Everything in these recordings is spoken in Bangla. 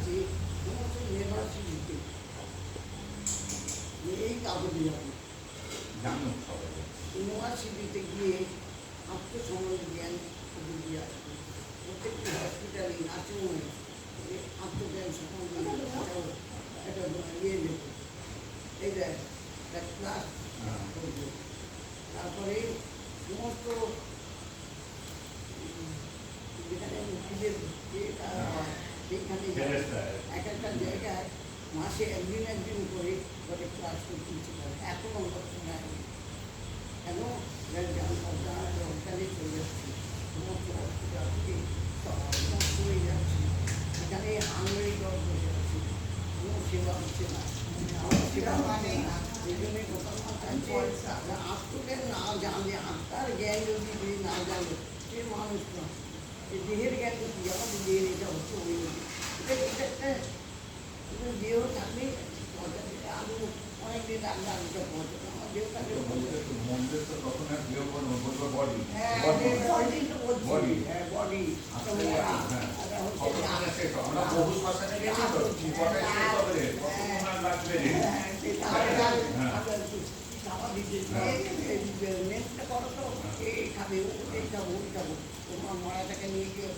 আছে সমস্ত ইউনিভার্সিটিতে এই কাগজে যাবে ইউনিভার্সিটিতে গিয়ে আত্মসম্মান জ্ঞান দিয়ে আসবে। প্রত্যেকটি হসপিটালে নার্সিংহোমে আত্মজ্ঞান সম্বন্ধে একটা ইয়ে নেবে, এই দেখ একটা ক্লাস করবে। তারপরে সমস্ত যেখানে উকিলের সেইখানে এক একটা জায়গায় মাসে একদিন করে ওদের ক্লাস করতে ইচ্ছে করে। এত নম্বর সময় কেন সরকারে চলে যাচ্ছে, সমস্ত হসপিটাল থেকে সমস্ত হয়ে যাচ্ছে, এখানে আঙুলি দর বসে আছে, কোনো সেবা হচ্ছে না, সেবা মানে না। সেই জন্যে কোথাও আত্মজ্ঞান না জানলে, আত্মার জ্ঞান যদি না জানলে সে মানুষ না। এই দেহের জ্ঞান তো কি, আমাদের দেহের এটা হচ্ছে ওই এটা একটা দেহ থাকলে আলু অনেকদিন আগে আলুটা পৌঁছে আমার দেহ থাকলে নেক্সটটা করো তো এই খাবে এই খাবো ওই খাবো, তোমার মরাটাকে নিয়ে গিয়ে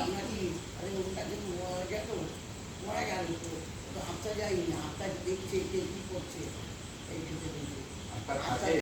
আমরা কি আরে ওর কাছে মরা গেল তো আত্মা যাই না, আত্মা দেখছে কে কী করছে এই ক্ষেত্রে